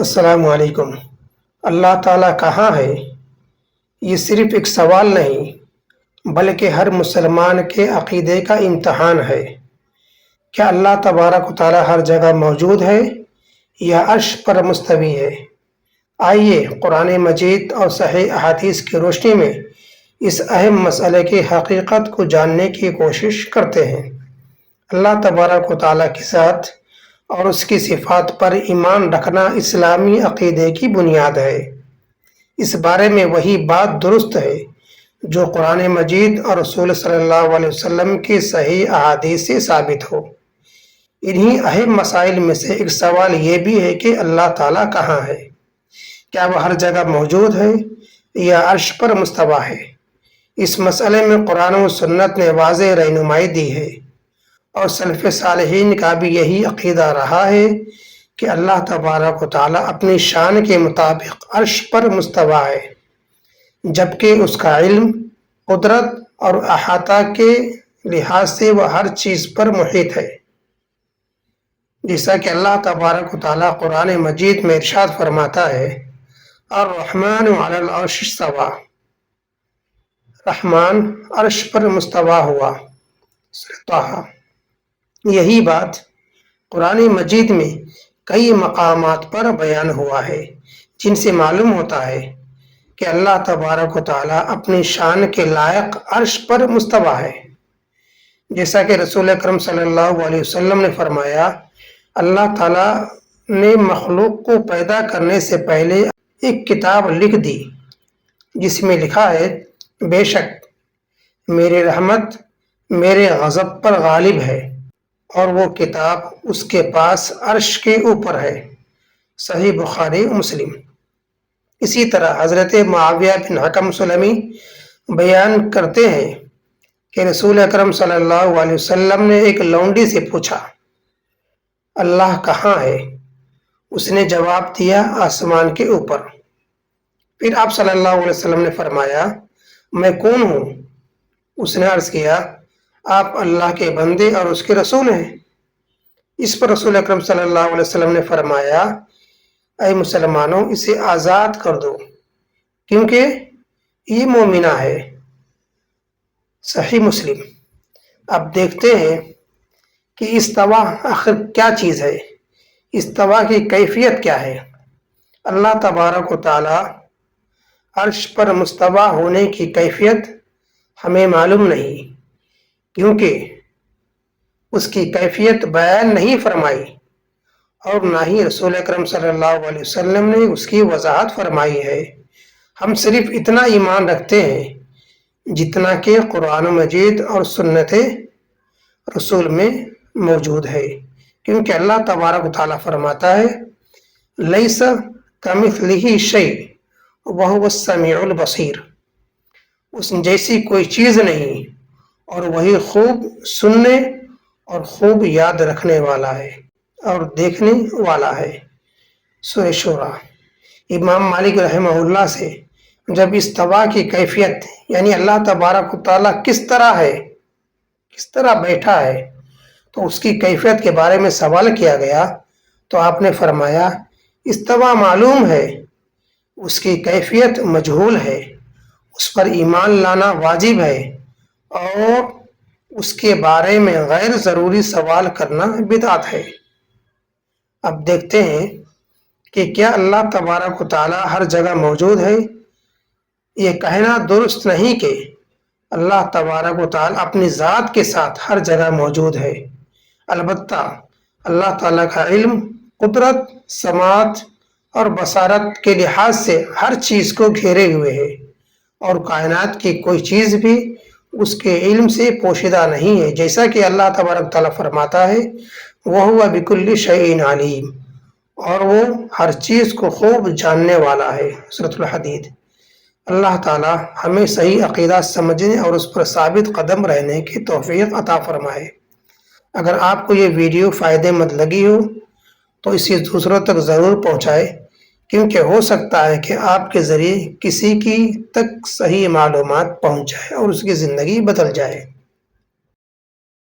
السلام علیکم۔ اللہ تعالیٰ کہاں ہے؟ یہ صرف ایک سوال نہیں بلکہ ہر مسلمان کے عقیدے کا امتحان ہے۔ کیا اللہ تبارک و تعالیٰ ہر جگہ موجود ہے یا عرش پر مستوی ہے؟ آئیے قرآن مجید اور صحیح احادیث کی روشنی میں اس اہم مسئلے کی حقیقت کو جاننے کی کوشش کرتے ہیں۔ اللہ تبارک و تعالیٰ کے ساتھ اور اس کی صفات پر ایمان رکھنا اسلامی عقیدے کی بنیاد ہے۔ اس بارے میں وہی بات درست ہے جو قرآن مجید اور رسول صلی اللہ علیہ وسلم کی صحیح احادیث سے ثابت ہو۔ انہی اہم مسائل میں سے ایک سوال یہ بھی ہے کہ اللہ تعالیٰ کہاں ہے؟ کیا وہ ہر جگہ موجود ہے یا عرش پر مستوی ہے؟ اس مسئلے میں قرآن و سنت نے واضح رہنمائی دی ہے، اور سلف صالحین کا بھی یہی عقیدہ رہا ہے کہ اللہ تبارک و تعالیٰ اپنی شان کے مطابق عرش پر مستوی ہے، جبکہ اس کا علم، قدرت اور احاطہ کے لحاظ سے وہ ہر چیز پر محیط ہے۔ جیسا کہ اللہ تبارک و تعالیٰ قرآن مجید میں ارشاد فرماتا ہے، الرحمن علی العرش استوی، رحمان عرش پر مستوی ہوا۔ سورۃ طٰہٰ۔ یہی بات قرآن مجید میں کئی مقامات پر بیان ہوا ہے، جن سے معلوم ہوتا ہے کہ اللہ تبارک و تعالیٰ اپنی شان کے لائق عرش پر مستوی ہے۔ جیسا کہ رسول اکرم صلی اللہ علیہ وسلم نے فرمایا، اللہ تعالیٰ نے مخلوق کو پیدا کرنے سے پہلے ایک کتاب لکھ دی جس میں لکھا ہے، بے شک میری رحمت میرے غضب پر غالب ہے، اور وہ کتاب اس کے پاس عرش کے اوپر ہے۔ صحیح بخاری مسلم۔ اسی طرح حضرت معاویہ بن حکم سلمی بیان کرتے ہیں کہ رسول اکرم صلی اللہ علیہ وسلم نے ایک لونڈی سے پوچھا، اللہ کہاں ہے؟ اس نے جواب دیا، آسمان کے اوپر۔ پھر آپ صلی اللہ علیہ وسلم نے فرمایا، میں کون ہوں؟ اس نے عرض کیا، آپ اللہ کے بندے اور اس کے رسول ہیں۔ اس پر رسول اکرم صلی اللہ علیہ وسلم نے فرمایا، اے مسلمانوں، اسے آزاد کر دو کیونکہ یہ مومنہ ہے۔ صحیح مسلم۔ اب دیکھتے ہیں کہ استوا آخر کیا چیز ہے، استوا کی کیفیت کیا ہے۔ اللہ تبارک و تعالی عرش پر مستوی ہونے کی کیفیت ہمیں معلوم نہیں، کیونکہ اس کی کیفیت بیان نہیں فرمائی، اور نہ ہی رسول اکرم صلی اللہ علیہ وسلم نے اس کی وضاحت فرمائی ہے۔ ہم صرف اتنا ایمان رکھتے ہیں جتنا کہ قرآن مجید اور سنت رسول میں موجود ہے، کیونکہ اللہ تبارک و تعالیٰ فرماتا ہے، لیس کمثلہ شیء وہو السمیع البصیر، اس جیسی کوئی چیز نہیں، اور وہی خوب سننے اور خوب یاد رکھنے والا ہے اور دیکھنے والا ہے۔ سورہ شورى۔ امام مالک رحمہ اللہ سے جب استوا کی کیفیت یعنی اللہ تبارک و تعالیٰ کس طرح ہے، کس طرح بیٹھا ہے، تو اس کی کیفیت کے بارے میں سوال کیا گیا تو آپ نے فرمایا، استوا معلوم ہے، اس کی کیفیت مجہول ہے، اس پر ایمان لانا واجب ہے، اور اس کے بارے میں غیر ضروری سوال کرنا بدعت ہے۔ اب دیکھتے ہیں کہ کیا اللہ تبارک و تعالیٰ ہر جگہ موجود ہے؟ یہ کہنا درست نہیں کہ اللہ تبارک و تعالیٰ اپنی ذات کے ساتھ ہر جگہ موجود ہے۔ البتہ اللہ تعالیٰ کا علم، قدرت، سماعت اور بصارت کے لحاظ سے ہر چیز کو گھیرے ہوئے ہے، اور کائنات کی کوئی چیز بھی اس کے علم سے پوشیدہ نہیں ہے، جیسا کہ اللہ تبارک تعالیٰ فرماتا ہے، وَهُوَ بِكُلِّ شَيْءٍ عَلِيمٌ، اور وہ ہر چیز کو خوب جاننے والا ہے۔ سورۃ الحدید۔ اللہ تعالیٰ ہمیں صحیح عقیدہ سمجھنے اور اس پر ثابت قدم رہنے کی توفیق عطا فرمائے۔ اگر آپ کو یہ ویڈیو فائدہ مند لگی ہو تو اسے دوسروں تک ضرور پہنچائے، کیونکہ ہو سکتا ہے کہ آپ کے ذریعے کسی کی تک صحیح معلومات پہنچ جائے اور اس کی زندگی بدل جائے۔